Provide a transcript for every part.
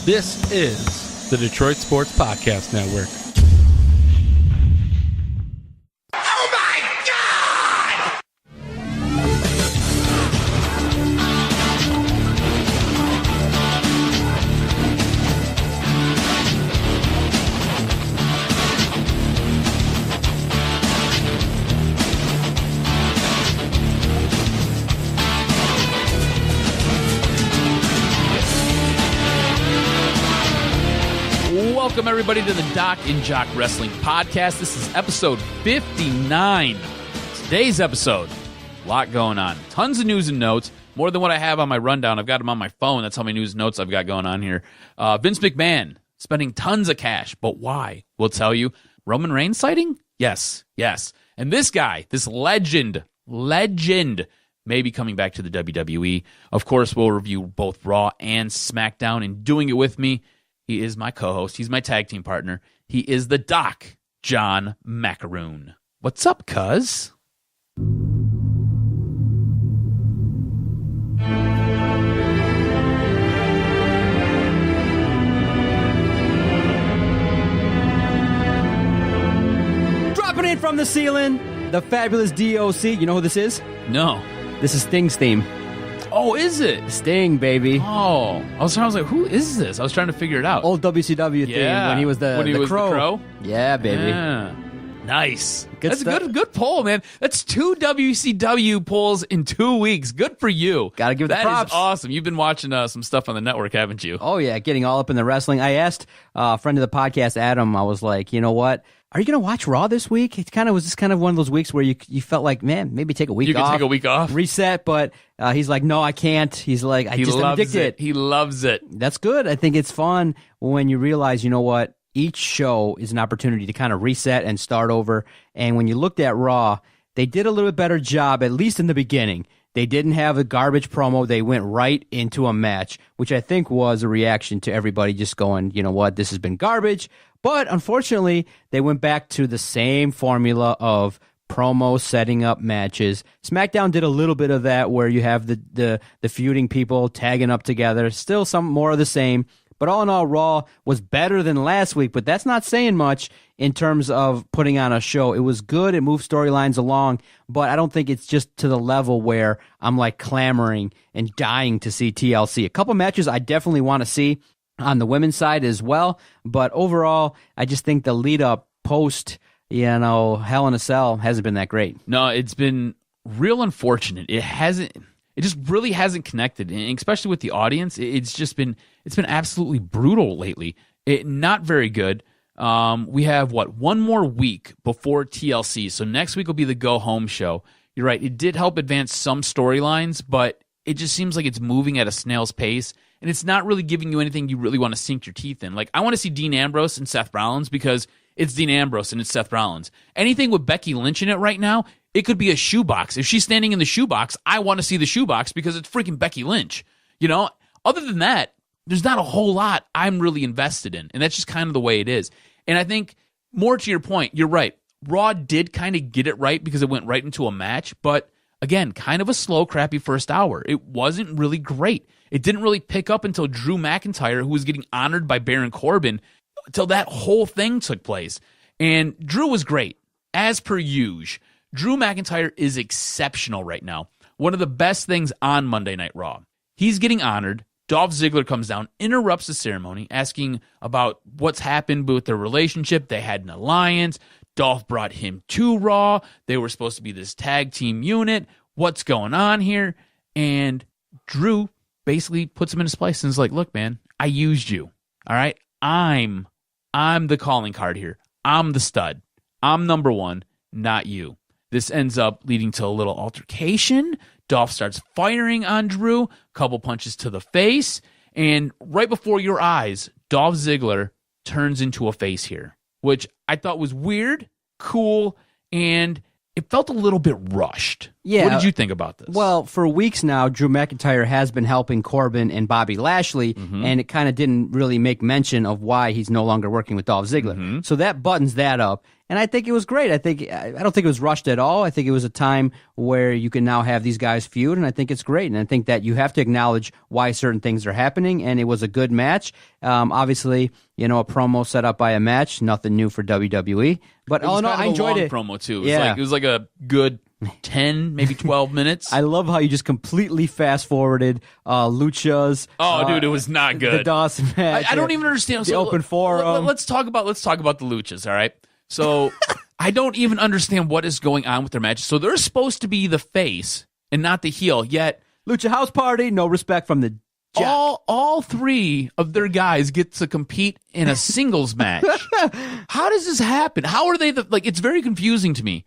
This is the Detroit Sports Podcast Network. Oh my God! Welcome, everybody, to the DocNJock Wrestling Podcast. This is episode 59. Today's episode, a lot going on. Tons of news and notes, more than what I have on my rundown. I've got them on my phone. That's how many news and notes I've got going on here. Vince McMahon spending tons of cash, but why? We'll tell you. Roman Reigns sighting? Yes. And this guy, this legend, may be coming back to the WWE. Of course, we'll review both Raw and SmackDown, and doing it with me, he is my co-host. He's my tag team partner. He is the Doc, John Macaroon. What's up, cuz? Dropping in from the ceiling, the fabulous DOC. You know who this is? No. This is Sting's theme. Oh, is it? Sting, baby. Oh. I was like, who is this? I was trying to figure it out. Old WCW theme when he was the Crow. Yeah, baby. Yeah. Nice. Good That's stuff. a good poll, man. That's 2 WCW polls in 2 weeks. Good for you. Gotta give the props. That is awesome. You've been watching some stuff on the network, haven't you? Oh, yeah, getting all up in the wrestling. I asked a friend of the podcast, Adam, I was like, you know what? Are you going to watch Raw this week? It was just kind of one of those weeks where you felt like, man, maybe take a week off. You can take a week off. Reset, but he's like, no, I can't. He's like, I'm addicted. He loves it. That's good. I think it's fun when you realize, you know what? Each show is an opportunity to kind of reset and start over. And when you looked at Raw, they did a little bit better job, at least in the beginning. They didn't have a garbage promo. They went right into a match, which I think was a reaction to everybody just going, you know what, this has been garbage. But unfortunately, they went back to the same formula of promo setting up matches. SmackDown did a little bit of that where you have the feuding people tagging up together. Still some more of the same. But all in all, Raw was better than last week, but that's not saying much in terms of putting on a show. It was good. It moved storylines along, but I don't think it's just to the level where I'm like clamoring and dying to see TLC. A couple matches I definitely want to see on the women's side as well, but overall, I just think the lead up post, Hell in a Cell hasn't been that great. No, it's been real unfortunate. It just really hasn't connected, and especially with the audience. It's been absolutely brutal lately. Not very good. We have one more week before TLC, so next week will be the go home show. You're right. It did help advance some storylines, but it just seems like it's moving at a snail's pace, and it's not really giving you anything you really want to sink your teeth in. Like, I want to see Dean Ambrose and Seth Rollins because it's Dean Ambrose and it's Seth Rollins. Anything with Becky Lynch in it right now, it could be a shoebox. If she's standing in the shoebox, I want to see the shoebox because it's freaking Becky Lynch. Other than that, there's not a whole lot I'm really invested in, and that's just kind of the way it is. And I think, more to your point, you're right. Raw did kind of get it right because it went right into a match, but again, kind of a slow, crappy first hour. It wasn't really great. It didn't really pick up until Drew McIntyre, who was getting honored by Baron Corbin, until that whole thing took place. And Drew was great, as per usual. Drew McIntyre is exceptional right now. One of the best things on Monday Night Raw. He's getting honored. Dolph Ziggler comes down, interrupts the ceremony, asking about what's happened with their relationship. They had an alliance. Dolph brought him to Raw. They were supposed to be this tag team unit. What's going on here? And Drew basically puts him in his place and is like, look, man, I used you. All right? I'm the calling card here. I'm the stud. I'm number one, not you. This ends up leading to a little altercation. Dolph starts firing on Drew, couple punches to the face, and right before your eyes, Dolph Ziggler turns into a face here, which I thought was weird, cool, and it felt a little bit rushed. Yeah. What did you think about this? Well, for weeks now, Drew McIntyre has been helping Corbin and Bobby Lashley, and it kind of didn't really make mention of why he's no longer working with Dolph Ziggler. So that buttons that up. And I think it was great. I don't think it was rushed at all. I think it was a time where you can now have these guys feud, and I think it's great. And I think that you have to acknowledge why certain things are happening, and it was a good match. Obviously, a promo set up by a match, nothing new for WWE. But all in all, I enjoyed it. Promo too. It was like a good 10, maybe 12 minutes. I love how you just completely fast forwarded Lucha's. Oh, dude, it was not good. The Dawson match. I don't even understand. The open forum. Let's talk about the Luchas. All right. So I don't even understand what is going on with their matches. So they're supposed to be the face and not the heel. Yet Lucha House Party, no respect from the Jock. All three of their guys get to compete in a singles match. How does this happen? How are they it's very confusing to me.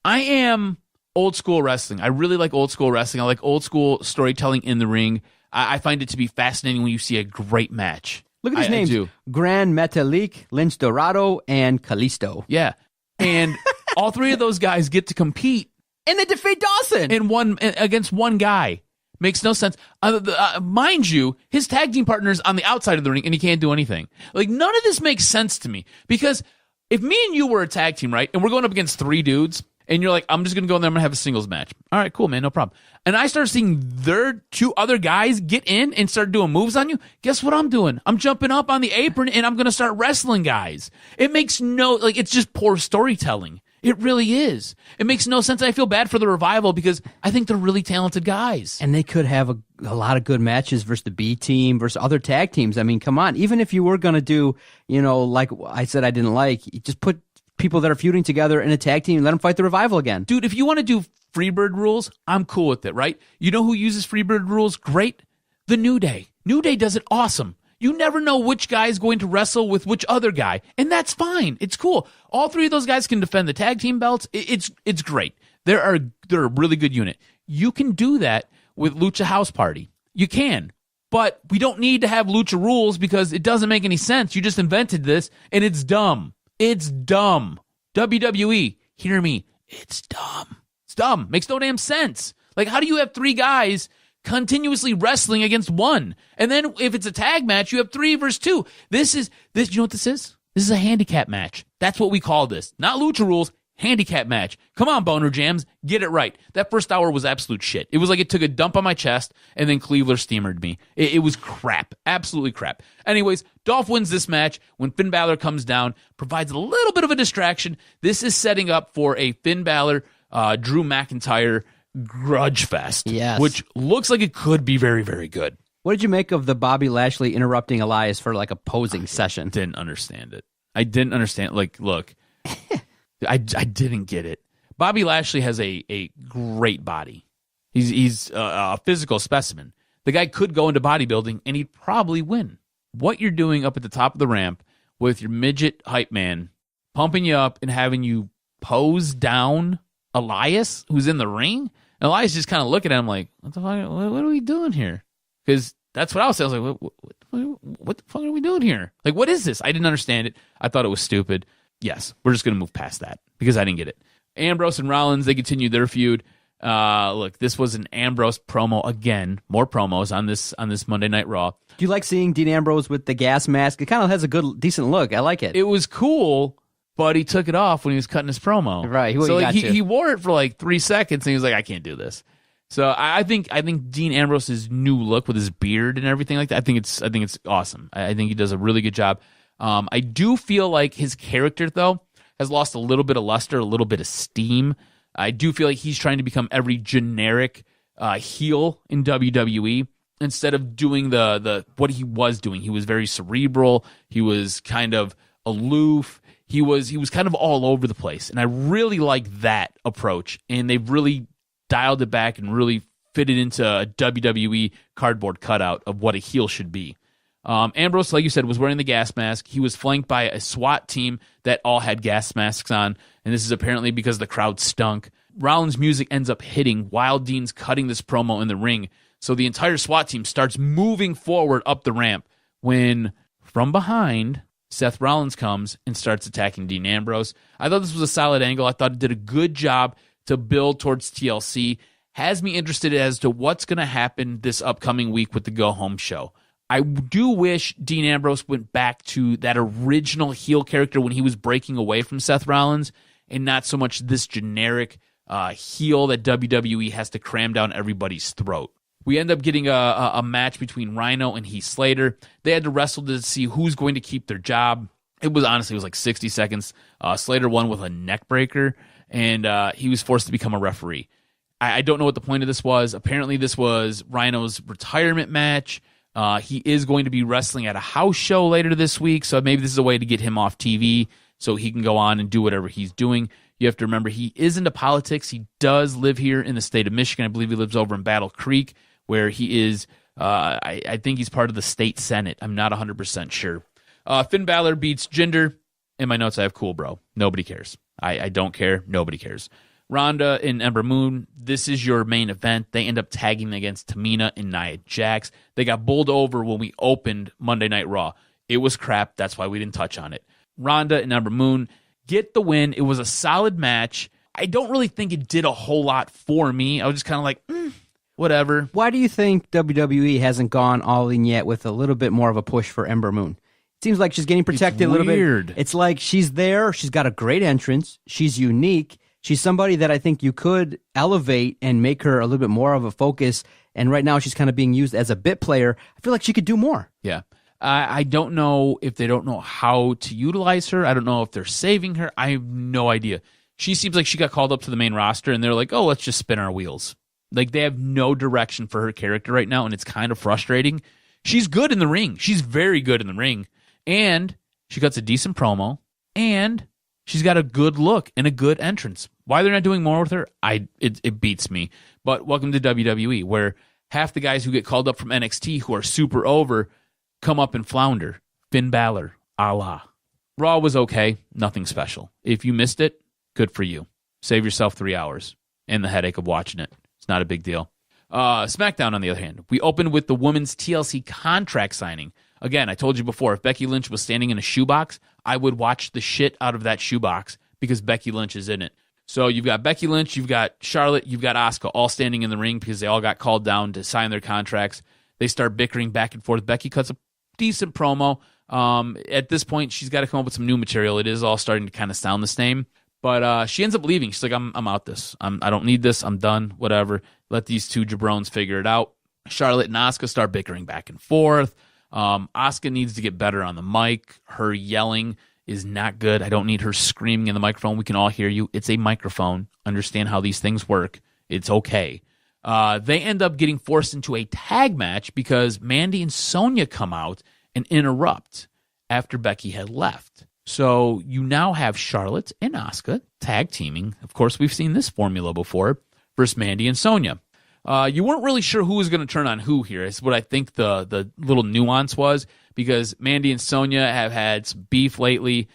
I am old school wrestling. I really like old school wrestling. I like old school storytelling in the ring. I find it to be fascinating when you see a great match. Look at these names. Gran Metalik, Lince Dorado, and Kalisto. Yeah. And all three of those guys get to compete. And they defeat Dawson. Against one guy. Makes no sense. Mind you, his tag team partner's on the outside of the ring, and he can't do anything. None of this makes sense to me. Because if me and you were a tag team, right, and we're going up against three dudes, and you're like, I'm just going to go in there, I'm going to have a singles match. All right, cool, man, no problem. And I start seeing their two other guys get in and start doing moves on you. Guess what I'm doing? I'm jumping up on the apron, and I'm going to start wrestling guys. It makes it's just poor storytelling. It really is. It makes no sense. I feel bad for the Revival because I think they're really talented guys. And they could have a lot of good matches versus the B team versus other tag teams. I mean, come on. Even if you were going to do, like I said I didn't like, you just put people that are feuding together in a tag team and let them fight the Revival again. Dude, if you want to do Freebird rules, I'm cool with it, right? You know who uses Freebird rules great? The New Day. New Day does it awesome. You never know which guy is going to wrestle with which other guy, and that's fine. It's cool. All three of those guys can defend the tag team belts. It's great. They're a really good unit. You can do that with Lucha House Party. You can. But we don't need to have Lucha rules because it doesn't make any sense. You just invented this, and it's dumb. It's dumb. WWE, hear me. It's dumb. It's dumb. Makes no damn sense. How do you have three guys continuously wrestling against one? And then if it's a tag match, you have 3 versus 2. This, you know what this is? This is a handicap match. That's what we call this. Not Lucha rules, handicap match. Come on, Boner Jams, get it right. That first hour was absolute shit. It was like it took a dump on my chest and then Cleveler steamered me. It was crap. Absolutely crap. Anyways, Dolph wins this match when Finn Balor comes down, provides a little bit of a distraction. This is setting up for a Finn Balor, Drew McIntyre grudge fest, yes, which looks like it could be very, very good. What did you make of the Bobby Lashley interrupting Elias for a posing session? Didn't understand it. I didn't understand. Look, I didn't get it. Bobby Lashley has a great body. He's a physical specimen. The guy could go into bodybuilding and he'd probably win. What you're doing up at the top of the ramp with your midget hype man pumping you up and having you pose down Elias, who's in the ring, and Elias just kind of looking at him like, what the fuck? What are we doing here? Because that's what I was saying. I was like, what the fuck are we doing here? What is this? I didn't understand it. I thought it was stupid. Yes, we're just going to move past that because I didn't get it. Ambrose and Rollins, they continued their feud. Look, this was an Ambrose promo again. More promos on this Monday Night Raw. Do you like seeing Dean Ambrose with the gas mask? It kind of has a decent look. I like it. It was cool. But he took it off when he was cutting his promo. Right. He wore it for 3 seconds, and he was like, I can't do this. So I think Dean Ambrose's new look with his beard and everything like that, I think it's awesome. I think he does a really good job. I do feel like his character, though, has lost a little bit of luster, a little bit of steam. I do feel like he's trying to become every generic heel in WWE instead of doing the what he was doing. He was very cerebral. He was kind of aloof. He was kind of all over the place, and I really like that approach, and they've really dialed it back and really fitted into a WWE cardboard cutout of what a heel should be. Ambrose, like you said, was wearing the gas mask. He was flanked by a SWAT team that all had gas masks on, and this is apparently because the crowd stunk. Rollins' music ends up hitting while Dean's cutting this promo in the ring, so the entire SWAT team starts moving forward up the ramp when, from behind, Seth Rollins comes and starts attacking Dean Ambrose. I thought this was a solid angle. I thought it did a good job to build towards TLC. Has me interested as to what's going to happen this upcoming week with the Go Home show. I do wish Dean Ambrose went back to that original heel character when he was breaking away from Seth Rollins, and not so much this generic heel that WWE has to cram down everybody's throat. We end up getting a match between Rhino and Heath Slater. They had to wrestle to see who's going to keep their job. It was like 60 seconds. Slater won with a neck breaker, and he was forced to become a referee. I don't know what the point of this was. Apparently, this was Rhino's retirement match. He is going to be wrestling at a house show later this week, so maybe this is a way to get him off TV so he can go on and do whatever he's doing. You have to remember, he is into politics. He does live here in the state of Michigan. I believe he lives over in Battle Creek, where he is, I think he's part of the state senate. I'm not 100% sure. Finn Balor beats Jinder. In my notes, I have cool, bro. Nobody cares. I don't care. Nobody cares. Ronda and Ember Moon, this is your main event. They end up tagging against Tamina and Nia Jax. They got bowled over when we opened Monday Night Raw. It was crap. That's why we didn't touch on it. Ronda and Ember Moon get the win. It was a solid match. I don't really think it did a whole lot for me. I was just kind of like, whatever. Why do you think WWE hasn't gone all in yet with a little bit more of a push for Ember Moon? It seems like she's getting protected a little bit. It's like she's there. She's got a great entrance. She's unique. She's somebody that I think you could elevate and make her a little bit more of a focus. And right now she's kind of being used as a bit player. I feel like she could do more. Yeah. I don't know if they don't know how to utilize her. I don't know if they're saving her. I have no idea. She seems like she got called up to the main roster, and they're like, oh, let's just spin our wheels. Like, they have no direction for her character right now, and it's kind of frustrating. She's good in the ring. She's very good in the ring. And she cuts a decent promo, and she's got a good look and a good entrance. Why they're not doing more with her, it beats me. But welcome to WWE, where half the guys who get called up from NXT who are super over come up and flounder. Finn Balor, Allah. Raw was okay, nothing special. If you missed it, good for you. Save yourself 3 hours and the headache of watching it. It's not a big deal. SmackDown, on the other hand, we opened with the women's TLC contract signing. Again, I told you before, if Becky Lynch was standing in a shoebox, I would watch the shit out of that shoebox because Becky Lynch is in it. So you've got Becky Lynch, you've got Charlotte, you've got Asuka all standing in the ring because they all got called down to sign their contracts. They start bickering back and forth. Becky cuts a decent promo. At this point, she's got to come up with some new material. It is all starting to kind of sound the same. But she ends up leaving. She's like, I'm out this. I don't need this. I'm done. Whatever. Let these two jabrones figure it out. Charlotte and Asuka start bickering back and forth. Asuka needs to get better on the mic. Her yelling is not good. I don't need her screaming in the microphone. We can all hear you. It's a microphone. Understand how these things work. It's okay. They end up getting forced into a tag match because Mandy and Sonya come out and interrupt after Becky had left. So you now have Charlotte and Asuka tag teaming. Of course, we've seen this formula before versus Mandy and Sonya. You weren't really sure who was going to turn on who here. It's what I think the little nuance was, because Mandy and Sonya have had some beef lately.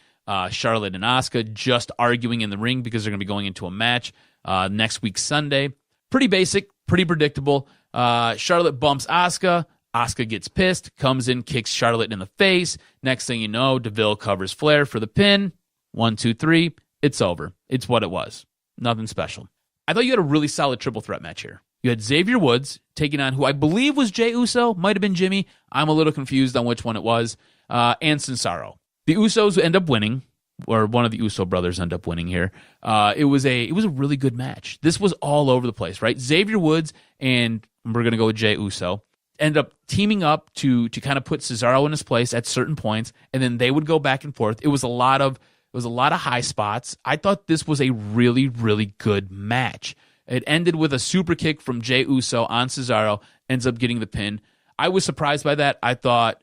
Charlotte and Asuka just arguing in the ring because they're going to be going into a match next week Sunday. Pretty basic, pretty predictable. Charlotte bumps Asuka. Asuka gets pissed, comes in, kicks Charlotte in the face. Next thing you know, DeVille covers Flair for the pin. 1, 2, 3. It's over. It's what it was. Nothing special. I thought you had a really solid triple threat match here. You had Xavier Woods taking on who I believe was Jey Uso, might have been Jimmy. I'm a little confused on which one it was. And Cesaro. The Usos end up winning, or one of the Uso brothers end up winning here. It was a really good match. This was all over the place, right? Xavier Woods and we're going to go with Jey Uso end up teaming up to kind of put Cesaro in his place at certain points, and then they would go back and forth. It was a lot of high spots. I thought this was a really, really good match. It ended with a super kick from Jey Uso on Cesaro, ends up getting the pin. I was surprised by that. I thought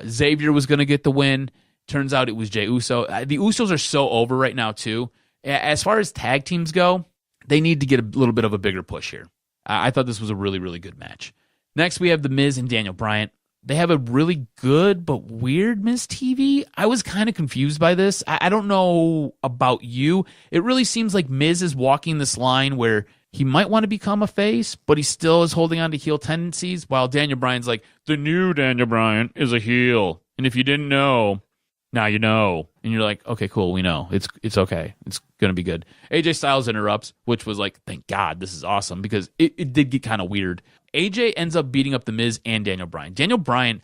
Xavier was going to get the win. Turns out it was Jey Uso. The Usos are so over right now, too. As far as tag teams go, they need to get a little bit of a bigger push here. I thought this was a really, really good match. Next, we have The Miz and Daniel Bryan. They have a really good but weird Miz TV. I was kind of confused by this. I don't know about you. It really seems like Miz is walking this line where he might want to become a face, but he still is holding on to heel tendencies, while Daniel Bryan's like, the new Daniel Bryan is a heel. And if you didn't know, now you know. And you're like, okay, cool, we know. It's okay. It's going to be good. AJ Styles interrupts, which was like, thank God, this is awesome, because it did get kind of weird. AJ ends up beating up The Miz and Daniel Bryan. Daniel Bryan,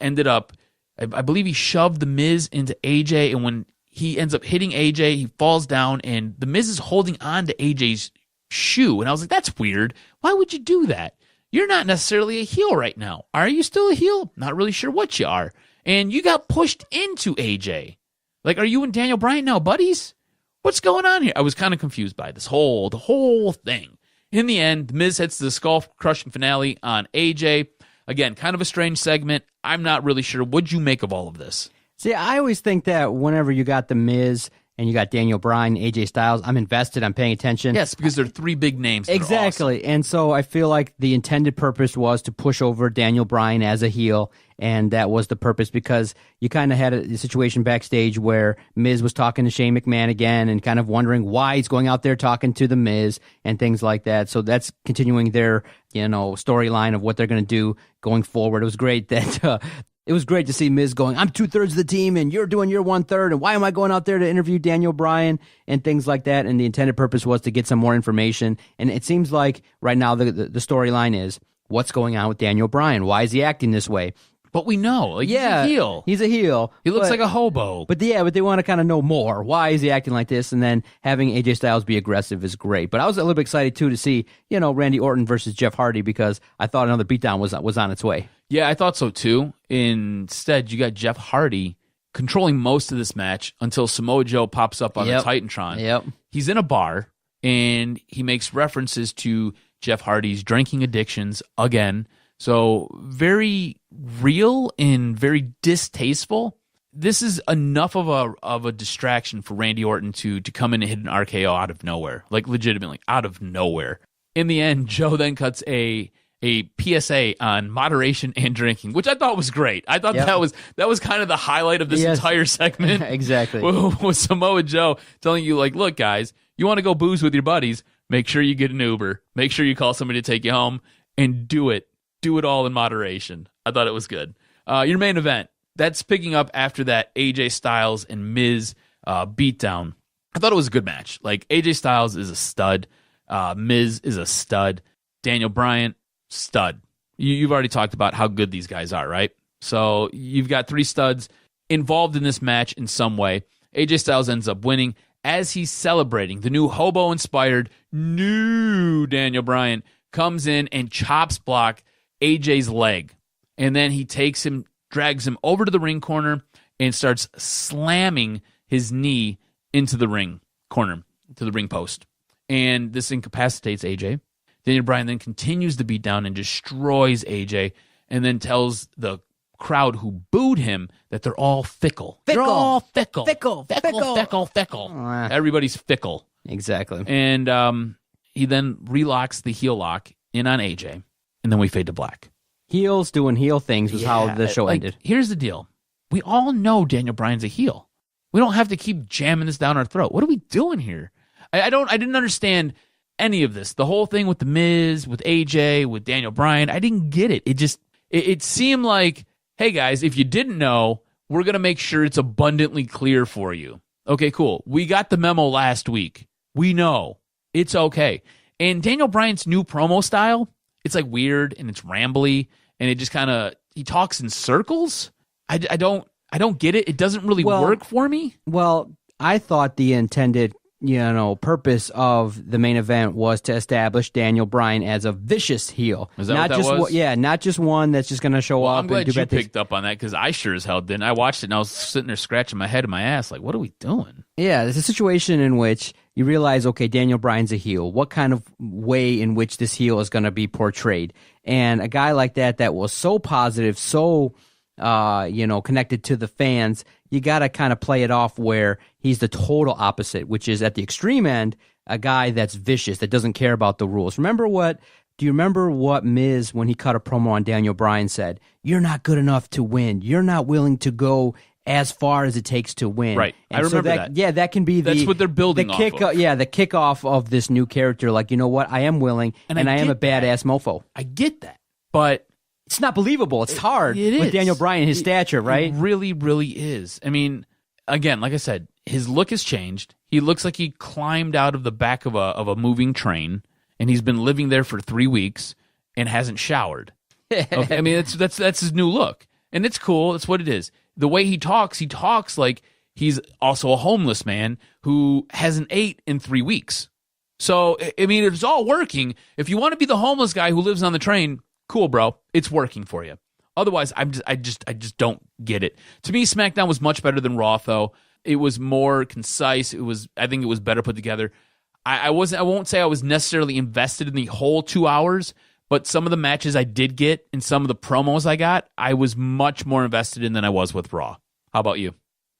ended up, I believe he shoved The Miz into AJ, and when he ends up hitting AJ, he falls down, and The Miz is holding on to AJ's shoe. And I was like, that's weird. Why would you do that? You're not necessarily a heel right now. Are you still a heel? Not really sure what you are. And you got pushed into AJ. Like, are you and Daniel Bryan now buddies? What's going on here? I was kind of confused by the whole thing. In the end, The Miz hits the skull-crushing finale on AJ. Again, kind of a strange segment. I'm not really sure. What'd you make of all of this? See, I always think that whenever you got The Miz and you got Daniel Bryan, AJ Styles, I'm invested, I'm paying attention. Yes, because they're three big names. Exactly. Awesome. And so I feel like the intended purpose was to push over Daniel Bryan as a heel, and that was the purpose because you kind of had a situation backstage where Miz was talking to Shane McMahon again and kind of wondering why he's going out there talking to The Miz and things like that. So that's continuing their, storyline of what they're going to do going forward. It was great that it was great to see Miz going, I'm 2/3 of the team and you're doing your 1/3, and why am I going out there to interview Daniel Bryan and things like that? And the intended purpose was to get some more information. And it seems like right now the storyline is what's going on with Daniel Bryan? Why is he acting this way? But we know, he's a heel. He's a heel. He looks like a hobo. But they want to kind of know more. Why is he acting like this? And then having AJ Styles be aggressive is great. But I was a little bit excited too to see, Randy Orton versus Jeff Hardy because I thought another beatdown was on its way. Yeah, I thought so too. Instead, you got Jeff Hardy controlling most of this match until Samoa Joe pops up on the Titantron. Yep. He's in a bar and he makes references to Jeff Hardy's drinking addictions again. So very real and very distasteful. This is enough of a distraction for Randy Orton to come in and hit an RKO out of nowhere, like legitimately out of nowhere. In the end, Joe then cuts a PSA on moderation and drinking, which I thought was great. I thought that was kind of the highlight of this entire segment. Exactly. With Samoa Joe telling you, like, look, guys, you want to go booze with your buddies, make sure you get an Uber. Make sure you call somebody to take you home and do it. Do it all in moderation. I thought it was good. Your main event, that's picking up after that AJ Styles and Miz beatdown. I thought it was a good match. Like, AJ Styles is a stud. Miz is a stud. Daniel Bryan, stud. You've already talked about how good these guys are, right? So you've got three studs involved in this match in some way. AJ Styles ends up winning as he's celebrating. The new hobo-inspired new Daniel Bryan comes in and chops block AJ's leg. And then he takes him, drags him over to the ring corner and starts slamming his knee into the ring corner, to the ring post. And this incapacitates AJ. Daniel Bryan then continues to beat down and destroys AJ and then tells the crowd who booed him that they're all fickle. They're all fickle. Fickle. Everybody's fickle. Exactly. And he then relocks the heel lock in on AJ. And then we fade to black. Heels doing heel things was how the show ended. Here's the deal. We all know Daniel Bryan's a heel. We don't have to keep jamming this down our throat. What are we doing here? I didn't understand any of this. The whole thing with The Miz, with AJ, with Daniel Bryan, I didn't get it. It seemed like, hey guys, if you didn't know, we're going to make sure it's abundantly clear for you. Okay, cool. We got the memo last week. We know. It's okay. And Daniel Bryan's new promo style, it's like weird and it's rambly and it just kind of, he talks in circles. I don't get it. It doesn't really work for me. Well, I thought the intended, purpose of the main event was to establish Daniel Bryan as a vicious heel. Is that not what that was? Not just one that's just going to show up. I'm glad you picked up on that because I sure as hell didn't. I watched it and I was sitting there scratching my head and my ass like, what are we doing? Yeah, there's a situation in which you realize, okay, Daniel Bryan's a heel. What kind of way in which this heel is going to be portrayed? And a guy like that was so positive, so connected to the fans, you got to kind of play it off where he's the total opposite, which is at the extreme end, a guy that's vicious, that doesn't care about the rules. Do you remember what Miz, when he cut a promo on Daniel Bryan, said? You're not good enough to win. You're not willing to go as far as it takes to win. Right. And I remember that. Yeah, that can be that's what they're building off of. Yeah, the kickoff of this new character. Like, you know what? I am willing, and I am a badass mofo. I get that. But it's not believable. It's hard with Daniel Bryan and his stature, right? It really, really is. I mean, again, like I said, his look has changed. He looks like he climbed out of the back of a moving train, and he's been living there for 3 weeks and hasn't showered. Okay? I mean, that's his new look. And it's cool. It's what it is. The way he talks like he's also a homeless man who hasn't ate in 3 weeks. So, I mean, it's all working. If you want to be the homeless guy who lives on the train, cool, bro. It's working for you. Otherwise, I just don't get it. To me, SmackDown was much better than Raw, though. It was more concise. I think it was better put together. I won't say I was necessarily invested in the whole 2 hours, but some of the matches I did get and some of the promos I got, I was much more invested in than I was with Raw. How about you?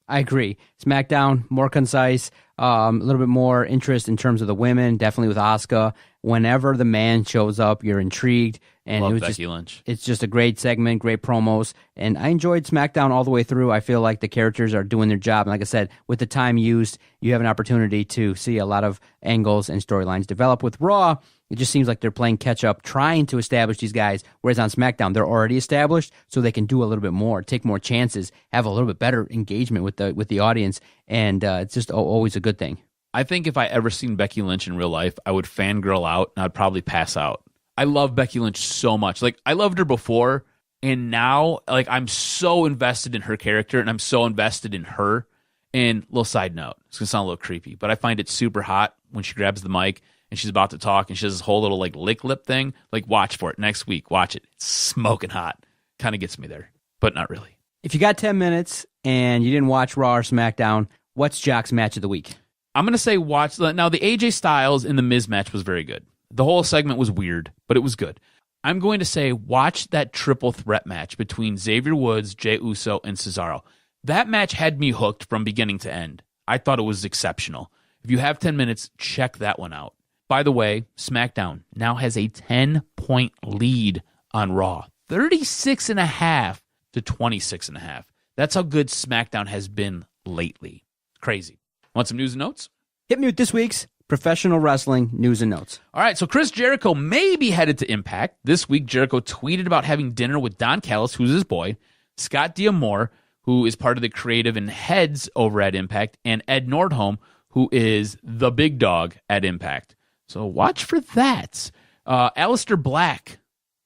I agree. SmackDown, more concise, a little bit more interest in terms of the women, definitely with Asuka. Whenever the man shows up, you're intrigued. And Love it was Becky Lynch. It's just a great segment, great promos. And I enjoyed SmackDown all the way through. I feel like the characters are doing their job. And like I said, with the time used, you have an opportunity to see a lot of angles and storylines develop. With Raw, it just seems like they're playing catch-up, trying to establish these guys, whereas on SmackDown, they're already established, so they can do a little bit more, take more chances, have a little bit better engagement with the audience, and it's just always a good thing. I think if I ever seen Becky Lynch in real life, I would fangirl out, and I'd probably pass out. I love Becky Lynch so much. Like, I loved her before, and now, like, I'm so invested in her character, and I'm so invested in her. And little side note, it's going to sound a little creepy, but I find it super hot when she grabs the mic and she's about to talk and she does this whole little like lick lip thing. Like, watch for it next week. Watch it. It's smoking hot. Kind of gets me there, but not really. If you got 10 minutes and you didn't watch Raw or SmackDown, what's Jock's match of the week? I'm going to say watch. Now, the AJ Styles and the Miz match was very good. The whole segment was weird, but it was good. I'm going to say watch that triple threat match between Xavier Woods, Jey Uso, and Cesaro. That match had me hooked from beginning to end. I thought it was exceptional. If you have 10 minutes, check that one out. By the way, SmackDown now has a 10-point lead on Raw. 36.5 to 26.5. That's how good SmackDown has been lately. Crazy. Want some news and notes? Hit me with this week's professional wrestling news and notes. All right, so Chris Jericho may be headed to Impact. This week, Jericho tweeted about having dinner with Don Callis, who's his boy, Scott D'Amore, who is part of the creative and heads over at Impact, and Ed Nordholm, who is the big dog at Impact. So watch for that. Aleister Black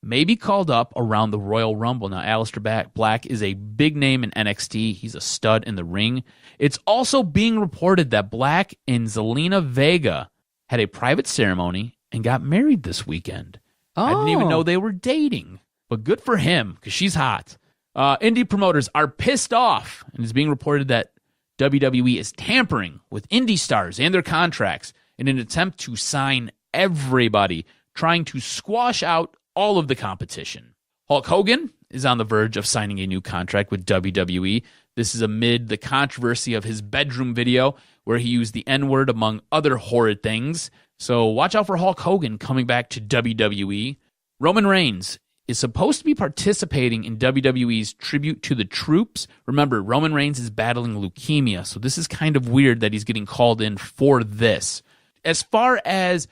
may be called up around the Royal Rumble. Now, Aleister Black is a big name in NXT. He's a stud in the ring. It's also being reported that Black and Zelina Vega had a private ceremony and got married this weekend. Oh. I didn't even know they were dating, but good for him because she's hot. Indie promoters are pissed off, and it's being reported that WWE is tampering with indie stars and their contracts in an attempt to sign everybody, trying to squash out all of the competition. Hulk Hogan is on the verge of signing a new contract with WWE. This is amid the controversy of his bedroom video where he used the N-word among other horrid things. So watch out for Hulk Hogan coming back to WWE. Roman Reigns is supposed to be participating in WWE's tribute to the troops. Remember, Roman Reigns is battling leukemia, so this is kind of weird that he's getting called in for this. As far as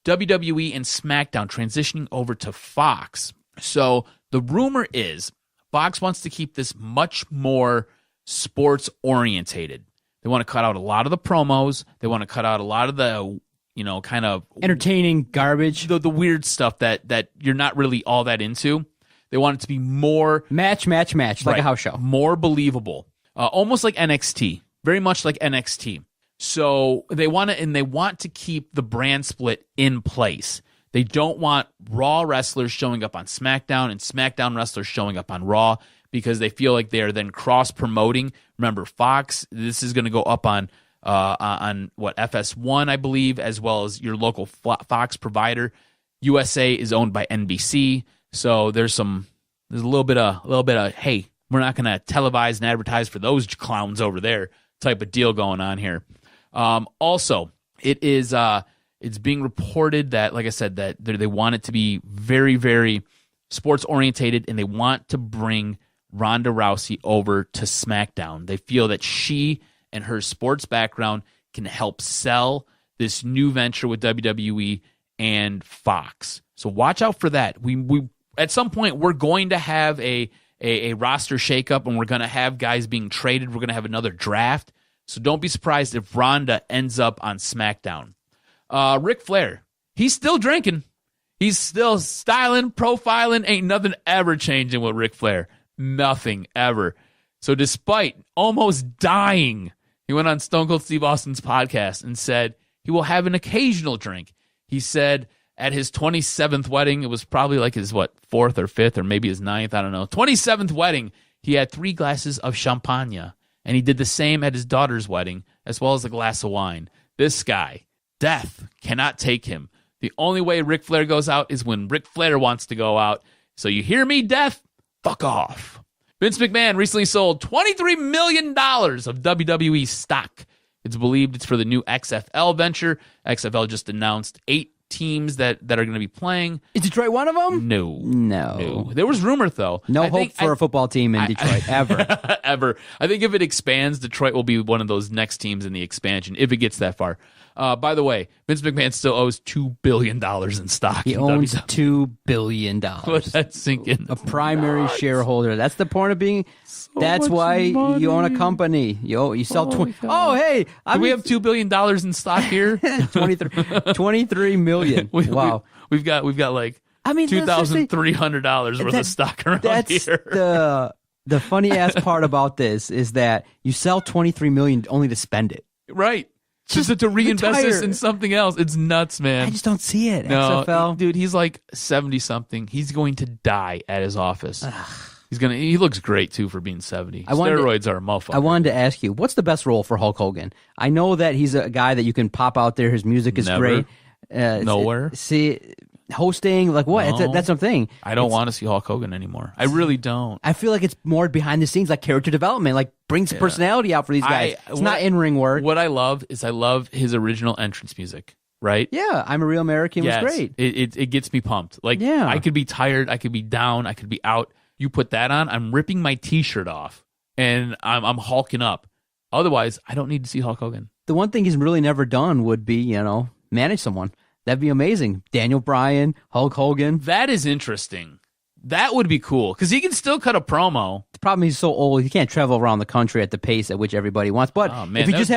WWE and SmackDown transitioning over to Fox, so the rumor is Fox wants to keep this much more sports-orientated. They want to cut out a lot of the promos. They want to cut out a lot of the, kind of entertaining garbage. The weird stuff that you're not really all that into. They want it to be more match, like a house show. More believable. Almost like NXT. Very much like NXT. So they want to keep the brand split in place. They don't want Raw wrestlers showing up on SmackDown and SmackDown wrestlers showing up on Raw because they feel like they are then cross-promoting. Remember, Fox, this is going to go up on FS1, I believe, as well as your local Fox provider. USA is owned by NBC, so there's a little bit of hey, we're not going to televise and advertise for those clowns over there type of deal going on here. Also, it's being reported that, like I said, that they want it to be very, very sports orientated, and they want to bring Ronda Rousey over to SmackDown. They feel that she and her sports background can help sell this new venture with WWE and Fox. So watch out for that. We at some point we're going to have a roster shakeup, and we're going to have guys being traded. We're going to have another draft. So don't be surprised if Ronda ends up on SmackDown. Ric Flair, he's still drinking. He's still styling, profiling. Ain't nothing ever changing with Ric Flair. Nothing ever. So despite almost dying, he went on Stone Cold Steve Austin's podcast and said he will have an occasional drink. He said at his 27th wedding, it was probably like his, 4th or 5th or maybe his 9th, I don't know. 27th wedding, he had 3 glasses of champagne. And he did the same at his daughter's wedding, as well as a glass of wine. This guy, death cannot take him. The only way Ric Flair goes out is when Ric Flair wants to go out. So you hear me, death? Fuck off. Vince McMahon recently sold $23 million of WWE stock. It's believed it's for the new XFL venture. XFL just announced 8 teams that are going to be playing. Is Detroit one of them? No. There was rumor, though. No hope for a football team in Detroit, ever. Ever. I think if it expands, Detroit will be one of those next teams in the expansion, if it gets that far. By the way, Vince McMahon still owes $2 billion in stock. He owns $2 billion. Let that sink in. A primary shareholder. That's the point of being... That's why money. you own a company. You sell... hey! We have $2 billion in stock here? 23 million. Wow. We've got like $2,300 worth of stock around here. The funny ass part about this is that you sell 23 million only to spend it. Right. Just to reinvest this in something else. It's nuts, man. I just don't see it. No, XFL. dude, he's like 70-something. He's going to die at his office. He looks great, too, for being 70. Steroids are a motherfucker. I wanted to ask you, what's the best role for Hulk Hogan? I know that he's a guy that you can pop out there. His music is great. Nowhere. Hosting, like what? No. That's something. I don't want to see Hulk Hogan anymore. I really don't. I feel like it's more behind the scenes, like character development, like brings personality out for these guys. It's not in-ring work. What I love is his original entrance music, right? Yeah, I'm a Real American was great. It gets me pumped. Like, I could be tired, I could be down, I could be out. You put that on, I'm ripping my T-shirt off, and I'm hulking up. Otherwise, I don't need to see Hulk Hogan. The one thing he's really never done would be, manage someone. That'd be amazing. Daniel Bryan, Hulk Hogan. That is interesting. That would be cool, because he can still cut a promo. The problem is he's so old, he can't travel around the country at the pace at which everybody wants. But if he just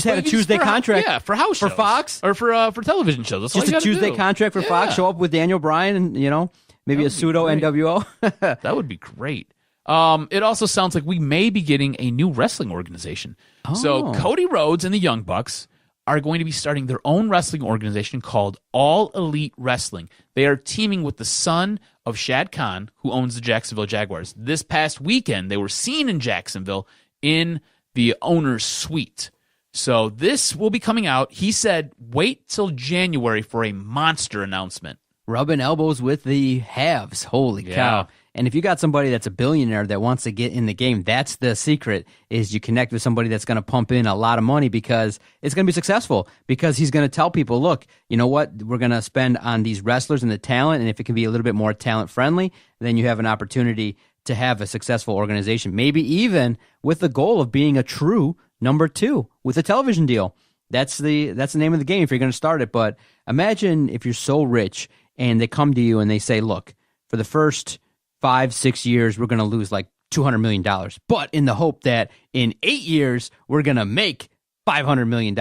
had a Tuesday contract, for house shows. For Fox, or for television shows, that's just all you a Tuesday contract for Fox. Show up with Daniel Bryan, and maybe a pseudo NWO. That would be great. It also sounds like we may be getting a new wrestling organization. So Cody Rhodes and the Young Bucks are going to be starting their own wrestling organization called All Elite Wrestling. They are teaming with the son of Shad Khan, who owns the Jacksonville Jaguars. This past weekend, they were seen in Jacksonville in the owner's suite. So this will be coming out. He said, wait till January for a monster announcement. Rubbing elbows with the haves. Holy cow. And if you got somebody that's a billionaire that wants to get in the game, that's the secret, is you connect with somebody that's going to pump in a lot of money because it's going to be successful, because he's going to tell people, look, you know what, we're going to spend on these wrestlers and the talent, and if it can be a little bit more talent-friendly, then you have an opportunity to have a successful organization, maybe even with the goal of being a true number 2 with a television deal. That's the name of the game if you're going to start it. But imagine if you're so rich and they come to you and they say, look, for the first 5-6 years, we're going to lose like $200 million. But in the hope that in 8 years, we're going to make $500 million.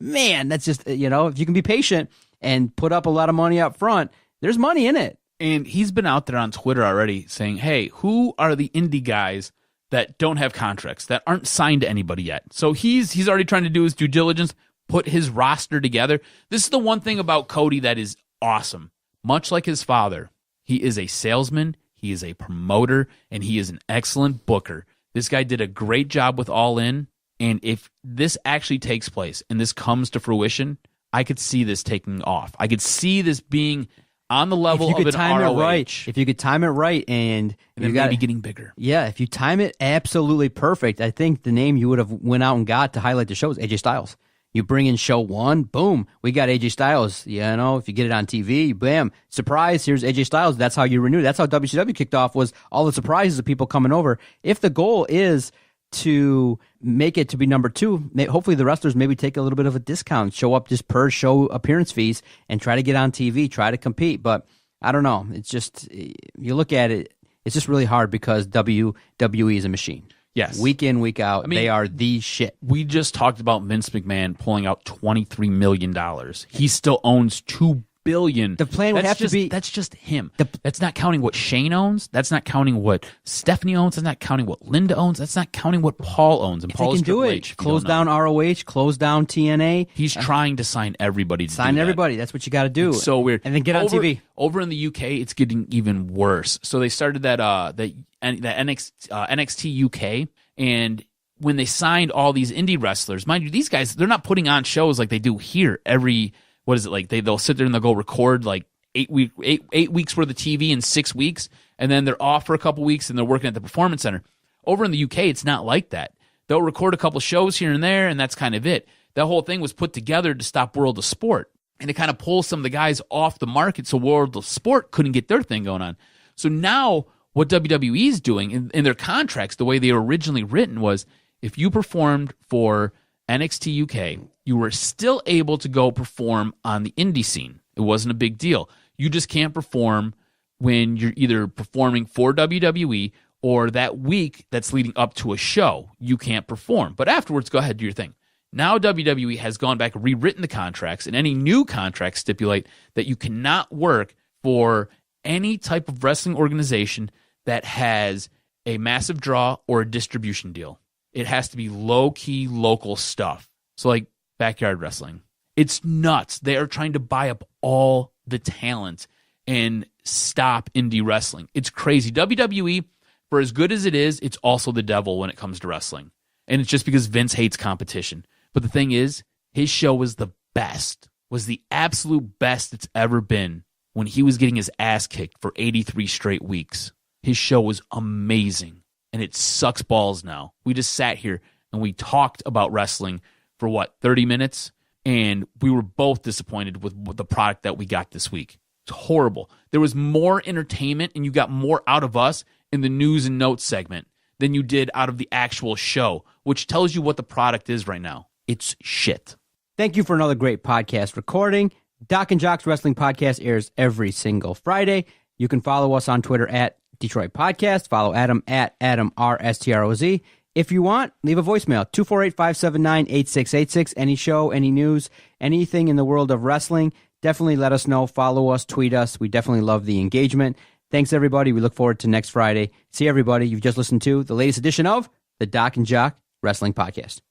Man, that's just, if you can be patient and put up a lot of money up front, there's money in it. And he's been out there on Twitter already saying, hey, who are the indie guys that don't have contracts, that aren't signed to anybody yet? So he's already trying to do his due diligence, put his roster together. This is the one thing about Cody that is awesome. Much like his father, he is a salesman, he is a promoter, and he is an excellent booker. This guy did a great job with All In, and if this actually takes place and this comes to fruition, I could see this taking off. I could see this being on the level of an ROH. If you could time it right, and you got to be getting bigger. Yeah, if you time it absolutely perfect, I think the name you would have went out and got to highlight the show is AJ Styles. You bring in show 1, boom, we got AJ Styles. If you get it on TV, bam, surprise, here's AJ Styles. That's how you renew. That's how WCW kicked off, was all the surprises of people coming over. If the goal is to make it to be number 2, hopefully the wrestlers maybe take a little bit of a discount, show up just per show appearance fees, and try to get on TV, try to compete. But I don't know. It's just, you look at it, it's just really hard because WWE is a machine. Yes. Week in, week out, they are the shit. We just talked about Vince McMahon pulling out $23 million. He still owns $2 billion. The plan would have to be... That's just him. That's not counting what Shane owns. That's not counting what Stephanie owns. That's not counting what Linda owns. That's not counting what Paul owns. And Paul can do it. Close down ROH, close down TNA. He's trying to sign everybody to sign do everybody. That. That's what you got to do. It's so weird. And then get on TV. Over in the UK, it's getting even worse. So they started that NXT UK, and when they signed all these indie wrestlers, mind you, these guys, they're not putting on shows like they do here every... What is it like? They'll sit there and they'll go record like 8 weeks worth of TV in 6 weeks, and then they're off for a couple weeks and they're working at the Performance Center. Over in the UK, it's not like that. They'll record a couple shows here and there, and that's kind of it. That whole thing was put together to stop World of Sport, and to kind of pull some of the guys off the market so World of Sport couldn't get their thing going on. So now what WWE is doing in their contracts, the way they were originally written was, if you performed for NXT UK, you were still able to go perform on the indie scene. It wasn't a big deal. You just can't perform when you're either performing for WWE or that week that's leading up to a show. You can't perform. But afterwards, go ahead, do your thing. Now WWE has gone back and rewritten the contracts, and any new contracts stipulate that you cannot work for any type of wrestling organization that has a massive draw or a distribution deal. It has to be low-key local stuff. So like backyard wrestling. It's nuts. They are trying to buy up all the talent and stop indie wrestling. It's crazy. WWE, for as good as it is, it's also the devil when it comes to wrestling. And it's just because Vince hates competition. But the thing is, his show was the best, was the absolute best it's ever been when he was getting his ass kicked for 83 straight weeks. His show was amazing. And it sucks balls now. We just sat here and we talked about wrestling for 30 minutes? And we were both disappointed with the product that we got this week. It's horrible. There was more entertainment and you got more out of us in the news and notes segment than you did out of the actual show, which tells you what the product is right now. It's shit. Thank you for another great podcast recording. Doc and Jock's Wrestling Podcast airs every single Friday. You can follow us on Twitter at Detroit Podcast. Follow Adam at AdamRSTROZ. If you want, leave a voicemail, 248-579-8686. Any show, any news, anything in the world of wrestling, definitely let us know. Follow us, tweet us. We definitely love the engagement. Thanks, everybody. We look forward to next Friday. See everybody. You've just listened to the latest edition of the Doc and Jock Wrestling Podcast.